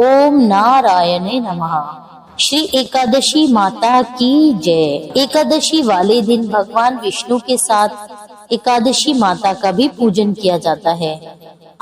ओम नारायणे नमः। श्री एकादशी माता की जय। एकादशी वाले दिन भगवान विष्णु के साथ एकादशी माता का भी पूजन किया जाता है।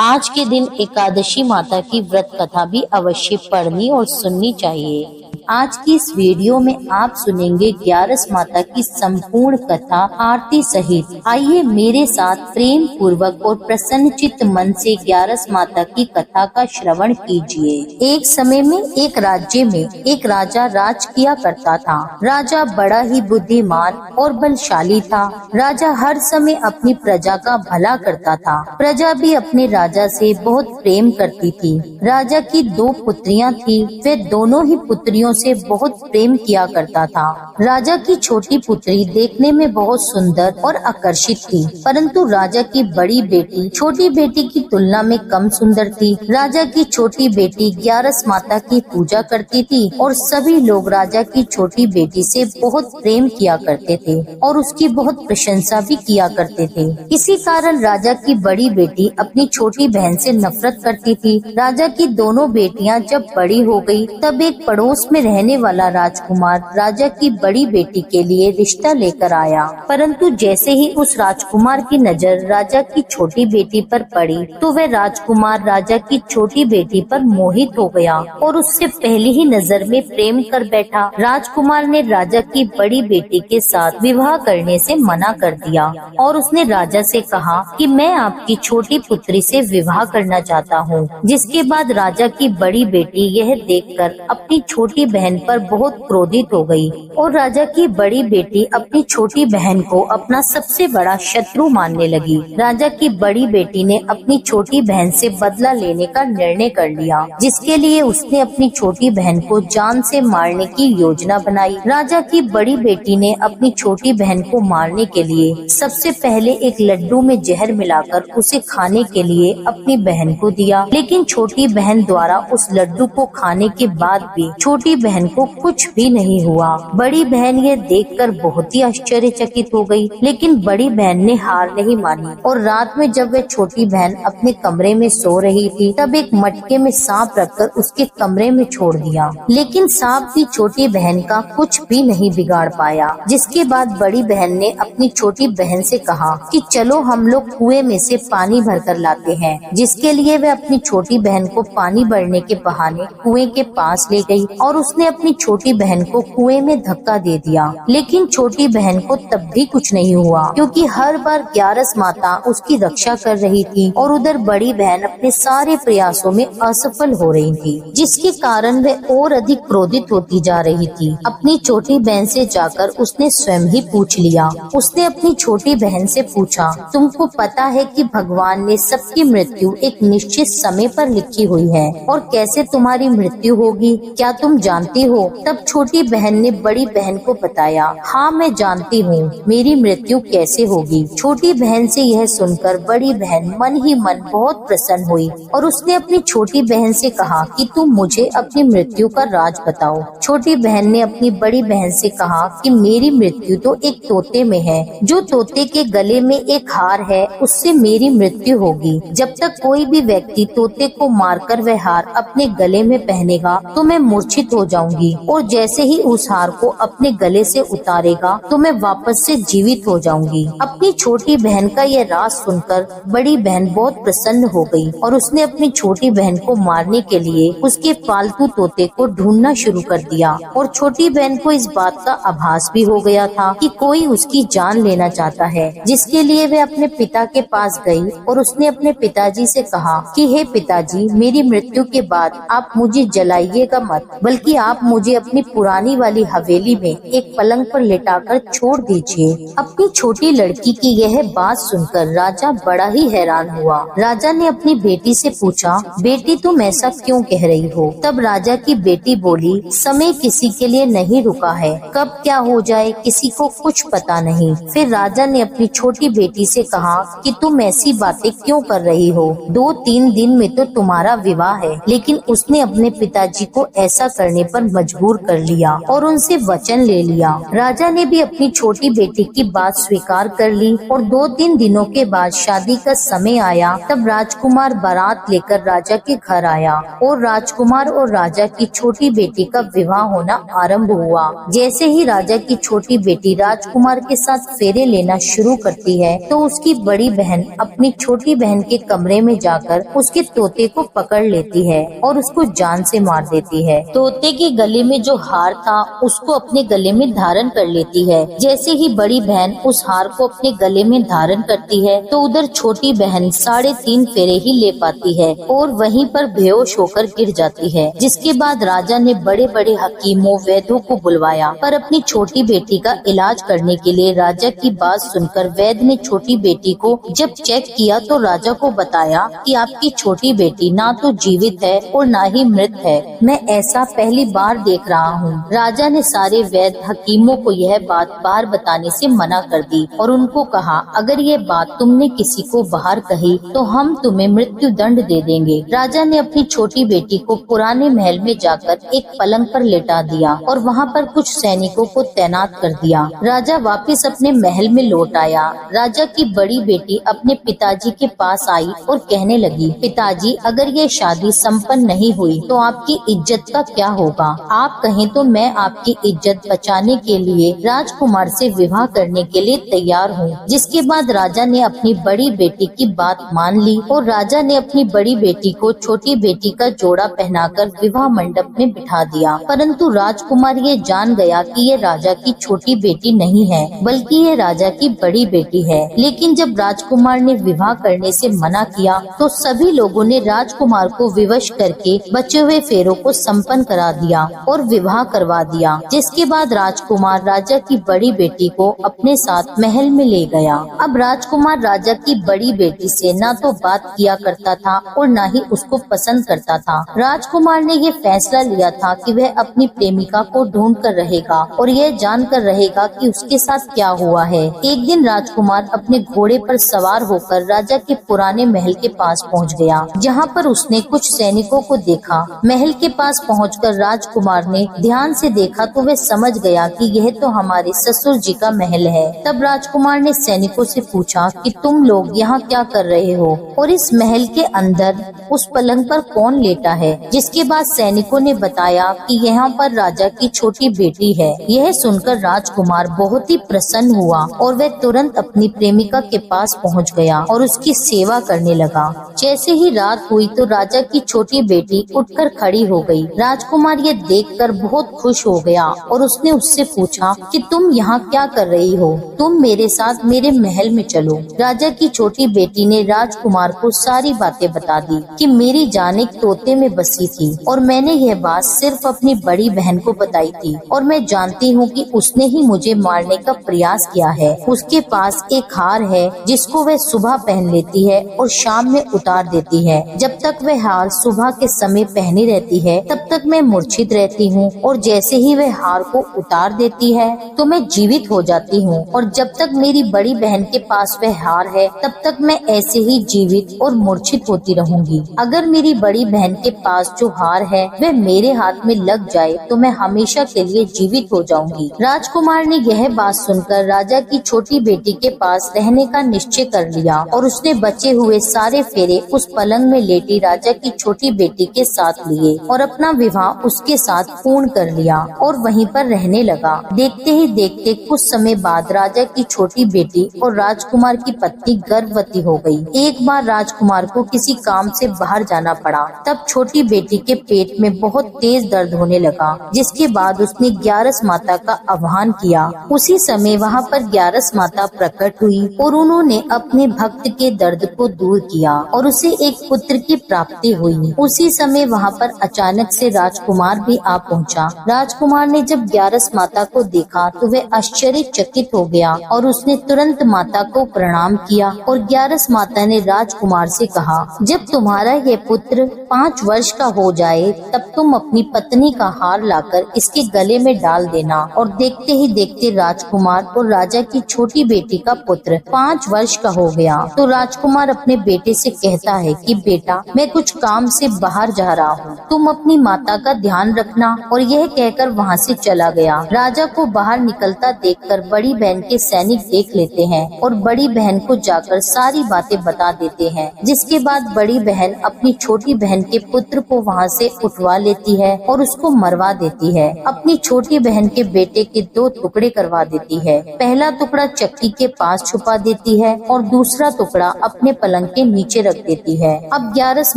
आज के दिन एकादशी माता की व्रत कथा भी अवश्य पढ़नी और सुननी चाहिए। आज की इस वीडियो में आप सुनेंगे ग्यारस माता की संपूर्ण कथा आरती सहित। आइए मेरे साथ प्रेम पूर्वक और प्रसन्नचित्त मन से ग्यारस माता की कथा का श्रवण कीजिए। एक समय में एक राज्य में एक राजा राज किया करता था। राजा बड़ा ही बुद्धिमान और बलशाली था। राजा हर समय अपनी प्रजा का भला करता था। प्रजा भी अपने राजा से बहुत प्रेम करती थी। राजा की 2 पुत्रियां थी। वे दोनों ही पुत्रियों से बहुत प्रेम किया करता था। राजा की छोटी पुत्री देखने में बहुत सुंदर और आकर्षित थी, परंतु राजा की बड़ी बेटी छोटी बेटी की तुलना में कम सुंदर थी। राजा की छोटी बेटी ग्यारस माता की पूजा करती थी और सभी लोग राजा की छोटी बेटी से बहुत प्रेम किया करते थे और उसकी बहुत प्रशंसा भी किया करते थे। इसी कारण राजा की बड़ी बेटी अपनी छोटी बहन से नफरत करती थी। राजा की दोनों बेटियां जब बड़ी हो गई, तब एक पड़ोस में रहने वाला राजकुमार राजा की बड़ी बेटी के लिए रिश्ता लेकर आया। परंतु जैसे ही उस राजकुमार की नजर राजा की छोटी बेटी पर पड़ी, तो वह राजकुमार राजा की छोटी बेटी पर मोहित हो गया और उससे पहली ही नजर में प्रेम कर बैठा। राजकुमार ने राजा की बड़ी बेटी के साथ विवाह करने से मना कर दिया और उसने राजा से कहा कि मैं आपकी छोटी पुत्री से विवाह करना चाहता हूँ। जिसके बाद राजा की बड़ी बेटी यह देखकर अपनी छोटी बहन पर बहुत क्रोधित हो गई और राजा की बड़ी बेटी अपनी छोटी बहन को अपना सबसे बड़ा शत्रु मानने लगी। राजा की बड़ी बेटी ने अपनी छोटी बहन से बदला लेने का निर्णय कर लिया, जिसके लिए उसने अपनी छोटी बहन को जान से मारने की योजना बनाई। राजा की बड़ी बेटी ने अपनी छोटी बहन को मारने के लिए सबसे पहले एक लड्डू में जहर मिलाकर उसे खाने के लिए अपनी बहन को दिया, लेकिन छोटी बहन द्वारा उस लड्डू को खाने के बाद भी छोटी बहन को कुछ भी नहीं हुआ। बड़ी बहन ये देखकर बहुत ही आश्चर्यचकित हो गई, लेकिन बड़ी बहन ने हार नहीं मानी और रात में जब वह छोटी बहन अपने कमरे में सो रही थी, तब एक मटके में सांप रखकर उसके कमरे में छोड़ दिया, लेकिन सांप भी छोटी बहन का कुछ भी नहीं बिगाड़ पाया। जिसके बाद बड़ी बहन ने अपनी छोटी बहन से कहा कि चलो हम लोग कुएं में से पानी भरकर लाते हैं। जिसके लिए वह अपनी छोटी बहन को पानी भरने के बहाने कुएं के पास ले गई और उसने अपनी छोटी बहन को कुएं में धक्का दे दिया, लेकिन छोटी बहन को तब भी कुछ नहीं हुआ, क्योंकि हर बार ग्यारस माता उसकी रक्षा कर रही थी और उधर बड़ी बहन अपने सारे प्रयासों में असफल हो रही थी, जिसके कारण वह और अधिक क्रोधित होती जा रही थी। अपनी छोटी बहन से जाकर उसने स्वयं ही पूछ लिया। उसने अपनी छोटी बहन से पूछा, तुमको पता है कि भगवान ने सबकी मृत्यु एक निश्चित समय पर लिखी हुई है और कैसे तुम्हारी मृत्यु होगी, क्या तुम जानती हो? तब छोटी बहन ने बड़ी बहन को बताया, हाँ मैं जानती हूँ मेरी मृत्यु कैसे होगी। छोटी बहन से यह सुनकर बड़ी बहन मन ही मन बहुत प्रसन्न हुई और उसने अपनी छोटी बहन से कहा कि तुम मुझे अपनी मृत्यु का राज बताओ। छोटी बहन ने अपनी बड़ी बहन से कहा कि मेरी मृत्यु तो एक तोते में है। जो तोते के गले में एक हार है, उससे मेरी मृत्यु होगी। जब तक कोई भी व्यक्ति तोते को मारकर वह हार अपने गले में पहनेगा तो मैं मूर्छित हो जाऊंगी और जैसे ही उस हार को अपने गले से उतारेगा तो मैं वापस से जीवित हो जाऊंगी। अपनी छोटी बहन का यह राज सुनकर बड़ी बहन बहुत प्रसन्न हो गई और उसने अपनी छोटी बहन को मारने के लिए उसके पालतू तोते को ढूंढना शुरू कर दिया और छोटी बहन को इस बात का आभास भी हो गया था कि कोई उसकी जान लेना चाहता है, जिसके लिए वह अपने पिता के पास गई और उसने अपने पिताजी से कहा कि हे पिताजी, मेरी मृत्यु के बाद आप मुझे जलाइएगा मत, बल्कि आप मुझे अपनी पुरानी वाली हवेली में एक पलंग पर लेटाकर छोड़ दीजिए। अपनी छोटी लड़की की यह बात सुनकर राजा बड़ा ही हैरान हुआ। राजा ने अपनी बेटी से पूछा, बेटी तुम ऐसा क्यों कह रही हो? तब राजा की बेटी बोली, समय किसी के लिए नहीं रुका है, कब क्या हो जाए किसी को कुछ पता नहीं। फिर राजा ने अपनी छोटी बेटी से कहा कि तुम ऐसी बातें क्यों कर रही हो? 2-3 दिन में तो तुम्हारा विवाह है। लेकिन उसने अपने पिताजी को ऐसा करने करने पर मजबूर कर लिया और उनसे वचन ले लिया। राजा ने भी अपनी छोटी बेटी की बात स्वीकार कर ली और 2-3 दिनों के बाद शादी का समय आया। तब राजकुमार बारात लेकर राजा के घर आया और राजकुमार और राजा की छोटी बेटी का विवाह होना आरंभ हुआ। जैसे ही राजा की छोटी बेटी राजकुमार के साथ फेरे लेना शुरू करती है तो उसकी बड़ी बहन अपनी छोटी बहन के कमरे में जाकर उसके तोते को पकड़ लेती है और उसको जान से मार देती है। तोते के गले में जो हार था उसको अपने गले में धारण कर लेती है। जैसे ही बड़ी बहन उस हार को अपने गले में धारण करती है तो उधर छोटी बहन 3.5 फेरे ही ले पाती है और वहीं पर बेहोश होकर गिर जाती है। जिसके बाद राजा ने बड़े बड़े हकीमों वैद्यों को बुलवाया, पर अपनी छोटी बेटी का इलाज करने के लिए राजा की बात सुनकर वैद्य ने छोटी बेटी को जब चेक किया तो राजा को बताया कि आपकी छोटी बेटी ना तो जीवित है और ना ही मृत है। मैं ऐसा पहली बार देख रहा हूँ। राजा ने सारे वैद्य हकीमों को यह बात बाहर बताने से मना कर दी और उनको कहा, अगर ये बात तुमने किसी को बाहर कही तो हम तुम्हें मृत्यु दंड दे देंगे। राजा ने अपनी छोटी बेटी को पुराने महल में जाकर एक पलंग पर लेटा दिया और वहाँ पर कुछ सैनिकों को तैनात कर दिया। राजा वापस अपने महल में लौट आया। राजा की बड़ी बेटी अपने पिताजी के पास आई और कहने लगी, पिताजी, अगर ये शादी संपन्न नहीं हुई तो आपकी इज्जत का क्या होगा? आप कहें तो मैं आपकी इज्जत बचाने के लिए राजकुमार से विवाह करने के लिए तैयार हूँ। जिसके बाद राजा ने अपनी बड़ी बेटी की बात मान ली और राजा ने अपनी बड़ी बेटी को छोटी बेटी का जोड़ा पहनाकर विवाह मंडप में बिठा दिया। परंतु राजकुमार ये जान गया कि ये राजा की छोटी बेटी नहीं है बल्कि ये राजा की बड़ी बेटी है। लेकिन जब राजकुमार ने विवाह करने से मना किया तो सभी लोगों ने राजकुमार को विवश करके बचे हुए फेरों को संपन्न करा दिया और विवाह करवा दिया। जिसके बाद राजकुमार राजा की बड़ी बेटी को अपने साथ महल में ले गया। अब राजकुमार राजा की बड़ी बेटी से न तो बात किया करता था और न ही उसको पसंद करता था। राजकुमार ने ये फैसला लिया था कि वह अपनी प्रेमिका को ढूंढ कर रहेगा और यह जान कर रहेगा कि उसके साथ क्या हुआ है। एक दिन राजकुमार अपने घोड़े पर सवार होकर राजा के पुराने महल के पास पहुंच गया, जहां पर उसने कुछ सैनिकों को देखा। महल के पास पहुंचकर राजकुमार ने ध्यान से देखा तो वह समझ गया कि यह तो हमारे ससुर जी का महल है। तब राजकुमार ने सैनिकों से पूछा कि तुम लोग यहाँ क्या कर रहे हो और इस महल के अंदर उस पलंग पर कौन लेटा है? जिसके बाद सैनिकों ने बताया कि यहाँ पर राजा की छोटी बेटी है। यह सुनकर राजकुमार बहुत ही प्रसन्न हुआ और वह तुरंत अपनी प्रेमिका के पास पहुँच गया और उसकी सेवा करने लगा। जैसे ही रात हुई तो राजा की छोटी बेटी उठकर खड़ी हो गई। राजकुमार ये देखकर बहुत खुश हो गया और उसने उससे पूछा कि तुम यहाँ क्या कर रही हो? तुम मेरे साथ मेरे महल में चलो। राजा की छोटी बेटी ने राजकुमार को सारी बातें बता दी कि मेरी जान एक तोते में बसी थी और मैंने यह बात सिर्फ अपनी बड़ी बहन को बताई थी और मैं जानती हूँ कि उसने ही मुझे मारने का प्रयास किया है। उसके पास एक हार है जिसको वह सुबह पहन लेती है और शाम में उतार देती है। जब तक वह हार सुबह के समय पहनी रहती है तब तक मैं मूर्छित रहती हूँ और जैसे ही वह हार को उतार देती है तो मैं जीवित हो जाती हूँ और जब तक मेरी बड़ी बहन के पास वह हार है तब तक मैं ऐसे ही जीवित और मूर्छित होती रहूंगी। अगर मेरी बड़ी बहन के पास जो हार है वह मेरे हाथ में लग जाए तो मैं हमेशा के लिए जीवित हो जाऊंगी। राजकुमार ने यह बात सुनकर राजा की छोटी बेटी के पास रहने का निश्चय कर लिया और उसने बचे हुए सारे फेरे उस पलंग में लेटी राजा की छोटी बेटी के साथ लिए और अपना विवाह उसके साथ पूर्ण कर लिया और वहीं पर रहने लगा। देखते ही देखते कुछ समय बाद राजा की छोटी बेटी और राजकुमार की पत्नी गर्भवती हो गई। एक बार राजकुमार को किसी काम से बाहर जाना पड़ा। तब छोटी बेटी के पेट में बहुत तेज दर्द होने लगा, जिसके बाद उसने ग्यारस माता का आह्वान किया। उसी समय वहाँ पर ग्यारस माता प्रकट हुई और उन्होंने अपने भक्त के दर्द को दूर किया और उसे एक पुत्र की प्राप्ति हुई। उसी समय वहाँ पर अचानक से राजकुमार भी आ पहुँचा। राजकुमार ने जब ग्यारस माता को देखा तो वह आश्चर्यचकित हो गया और उसने तुरंत माता को प्रणाम किया और ग्यारस माता ने राजकुमार से कहा, जब तुम्हारा ये पुत्र 5 वर्ष का हो जाए तब तुम अपनी पत्नी का हार लाकर इसके गले में डाल देना। और देखते ही देखते राजकुमार और राजा की छोटी बेटी का पुत्र 5 वर्ष का हो गया। तो राजकुमार अपने बेटे से कहता है कि बेटा, मैं कुछ काम से बाहर जा रहा हूँ, तुम अपनी माता माता का ध्यान रखना। और यह कहकर वहाँ से चला गया। राजा को बाहर निकलता देखकर बड़ी बहन के सैनिक देख लेते हैं और बड़ी बहन को जाकर सारी बातें बता देते हैं। जिसके बाद बड़ी बहन अपनी छोटी बहन के पुत्र को वहाँ से उठवा लेती है और उसको मरवा देती है। अपनी छोटी बहन के बेटे के 2 टुकड़े करवा देती है। पहला टुकड़ा चक्की के पास छुपा देती है और दूसरा टुकड़ा अपने पलंग के नीचे रख देती है। अब ग्यारस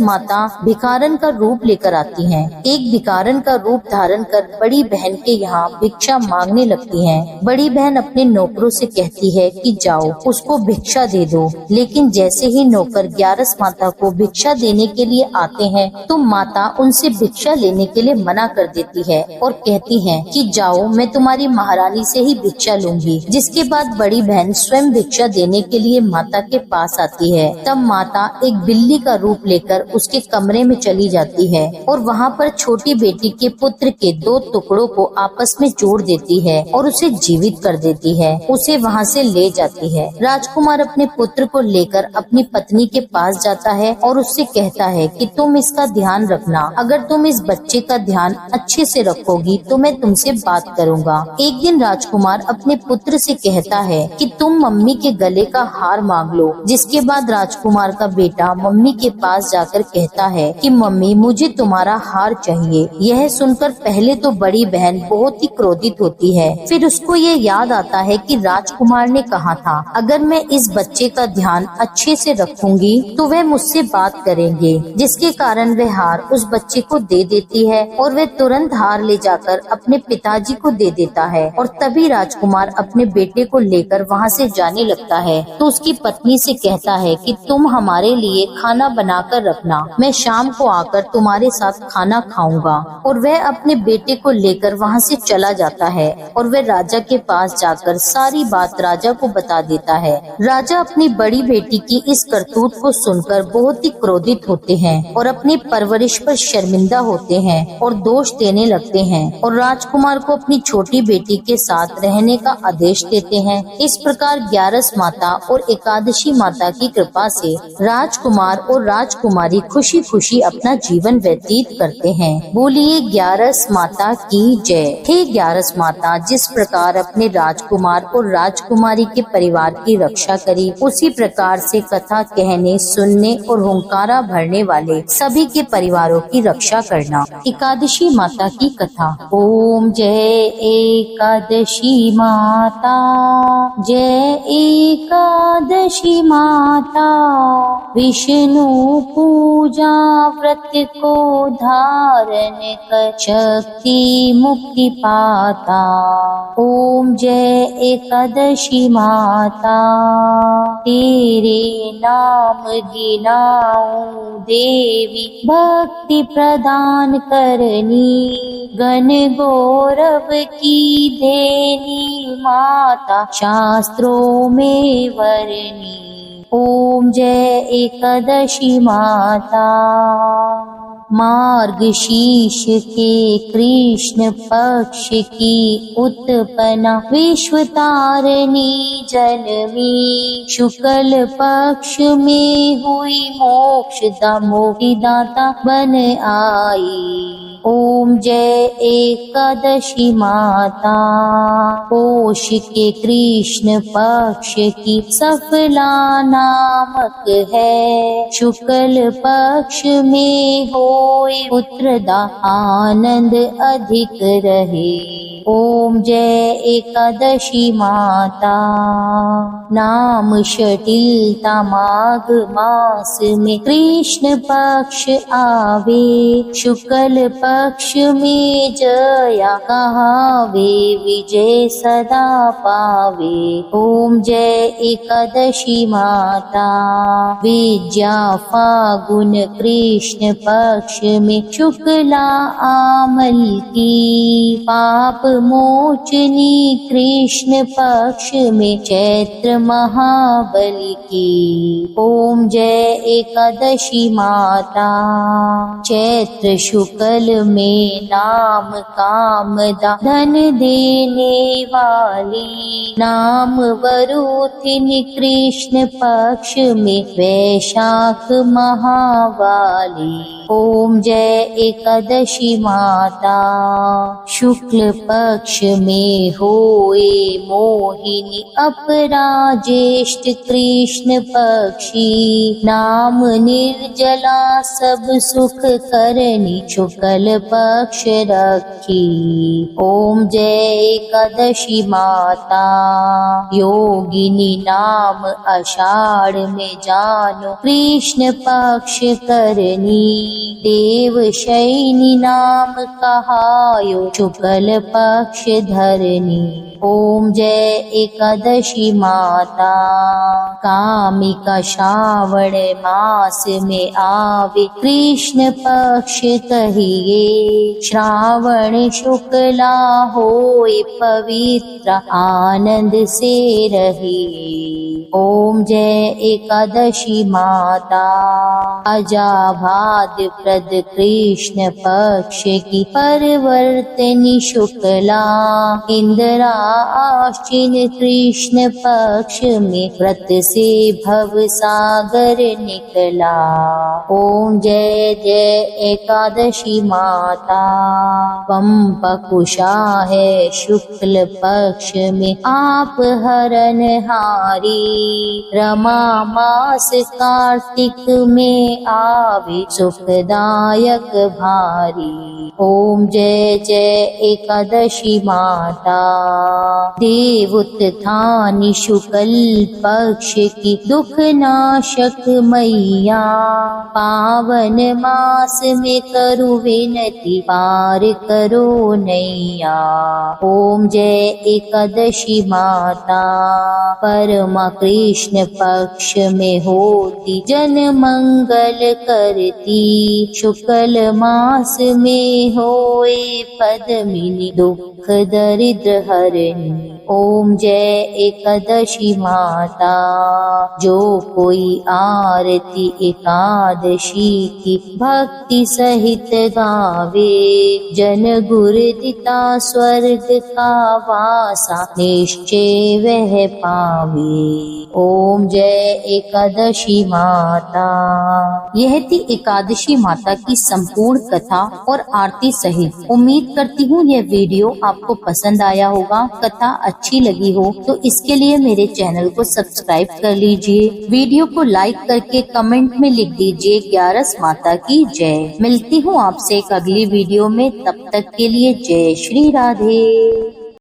माता भिखारन का रूप लेकर आती हैं। एक भिखारन का रूप धारण कर बड़ी बहन के यहाँ भिक्षा मांगने लगती हैं। बड़ी बहन अपने नौकरों से कहती है कि जाओ उसको भिक्षा दे दो। लेकिन जैसे ही नौकर ग्यारस माता को भिक्षा देने के लिए आते हैं तो माता उनसे भिक्षा लेने के लिए मना कर देती है और कहती है कि जाओ मैं तुम्हारी महारानी से ही भिक्षा लूंगी। जिसके बाद बड़ी बहन स्वयं भिक्षा देने के लिए माता के पास आती है। तब माता एक बिल्ली का रूप लेकर उसके कमरे में चली जाती है और वहाँ पर छोटी बेटी के पुत्र के 2 टुकड़ों को आपस में जोड़ देती है और उसे जीवित कर देती है। उसे वहाँ से ले जाती है। राजकुमार अपने पुत्र को लेकर अपनी पत्नी के पास जाता है और उससे कहता है कि तुम इसका ध्यान रखना। अगर तुम इस बच्चे का ध्यान अच्छे से रखोगी तो मैं तुमसे बात करूँगा। एक दिन राजकुमार अपने पुत्र से कहता है कि तुम मम्मी के गले का हार मांग लो। जिसके बाद राजकुमार का बेटा मम्मी के पास जाकर कहता है कि मम्मी मुझे तुम्हारा हार चाहिए। यह सुनकर पहले तो बड़ी बहन बहुत ही क्रोधित होती है। फिर उसको ये याद आता है कि राजकुमार ने कहा था अगर मैं इस बच्चे का ध्यान अच्छे से रखूंगी तो वह मुझसे बात करेंगे। जिसके कारण वह हार उस बच्चे को दे देती है और वह तुरंत हार ले जाकर अपने पिताजी को दे देता है। और तभी राजकुमार अपने बेटे को लेकर वहाँ से जाने लगता है तो उसकी पत्नी से कहता है कि तुम हमारे लिए खाना बनाकर रखना, मैं शाम को आकर तुम्हारे साथ खाना खाऊंगा। और वह अपने बेटे को लेकर वहाँ से चला जाता है और वह राजा के पास जाकर सारी बात राजा को बता देता है। राजा अपनी बड़ी बेटी की इस करतूत को सुनकर बहुत ही क्रोधित होते हैं और अपनी परवरिश पर शर्मिंदा होते हैं और दोष देने लगते हैं और राजकुमार को अपनी छोटी बेटी के साथ रहने का आदेश देते हैं। इस प्रकार ग्यारस माता और एकादशी माता की कृपा से राजकुमार और राजकुमारी खुशी खुशी अपना जीवन व्यतीत करते हैं। बोलिए ग्यारस माता की जय। हे ग्यारस माता, जिस प्रकार अपने राजकुमार और राजकुमारी के परिवार की रक्षा करी, उसी प्रकार से कथा कहने, सुनने और हुंकारा भरने वाले सभी के परिवारों की रक्षा करना। एकादशी माता की कथा। ओम जय एकादशी माता, जय एकादशी माता। विष्णु पूजा व्रत को धारण कर शक्ति मुक्ति पाता। ओम जय एकादशी माता, तेरे नाम गिनाऊं देवी, भक्ति प्रदान करनी, गण गौरव की देनी माता, शास्त्रों में वरनी। ओम जय एकादशी माता। मार्गशीर्ष के कृष्ण पक्ष की उत्पन्ना, विश्व तारिणी जन्मी, शुक्ल पक्ष में हुई मोक्षदा, मोक्षदाता बन आई। ओम जय एकादशी माता। पोष के कृष्ण पक्ष की सफला नामक है, शुक्ल पक्ष में होए पुत्रदा, आनंद अधिक रहे। ओम जय एकादशी माता। नाम शटिलता माघ मास में कृष्ण पक्ष आवे, शुक्ल पक्ष में जया कहावे, विजय सदा पावे। ओम जय एकादशी माता। विद्या फागुन कृष्ण पक्ष में शुक्ला आमल की, पाप मोचनी कृष्ण पक्ष में चैत्र महाबली की। ओम जय एकादशी माता। चैत्र शुक्ल में नाम कामदा, धन देने वाली, नाम वरुथिनी कृष्ण पक्ष में वैशाख महावाली। ओम जय एकादशी माता। शुक्ल पक्ष में होए मोहिनी अपरा ज्येष्ठ कृष्ण पक्षी, नाम निर्जला सब सुख करनी शुक्ल पक्ष रखी। ओम जय एकादशी माता। योगिनी नाम आषाढ़ में जानो कृष्ण पक्ष करनी, देवशयनी नाम कहायो शुक्ल पक्ष धरनी। ओम जय एकादशी माता। कामिका श्रावण मास में आवे कृष्ण पक्ष कहिए, श्रावण शुक्ला होए पवित्र आनंद से रहिए। ओम जय एकादशी माता। अजाभाद प्रद कृष्ण पक्ष की परिवर्तनी शुक्ला, इंदिरा आश्विन कृष्ण पक्ष में व्रत से भव सागर निकला। ओम जय जय एकादशी माता। पंपकुशा है शुक्ल पक्ष में आप हरनहारी, रमा मास कार्तिक में आवे सुखदायक भारी। ओम जय जय एकादशी माता। देवोत्थानी शुक्ल पक्ष की दुख नाशक मैया, पावन मास में करु विनती पार करो नैया। ओम जय एकादशी माता। परमा कृष्ण पक्ष में होती जन मंगल करती, शुक्ल मास में होए पद्मिनी दुख दरिद्र हरणी। ओम जय एकादशी माता। जो कोई आरती एकादशी की भक्ति सहित गावे, जन गुरुदिता स्वर्ग का वासा निश्चय वह पावे। ओम जय एकादशी माता। यह थी एकादशी माता की संपूर्ण कथा और आरती सहित। उम्मीद करती हूँ यह वीडियो आपको पसंद आया होगा। कथा अच्छी लगी हो तो इसके लिए मेरे चैनल को सब्सक्राइब कर लीजिए। वीडियो को लाइक करके कमेंट में लिख दीजिए 11 माता की जय। मिलती हूँ आपसे एक अगली वीडियो में, तब तक के लिए जय श्री राधे।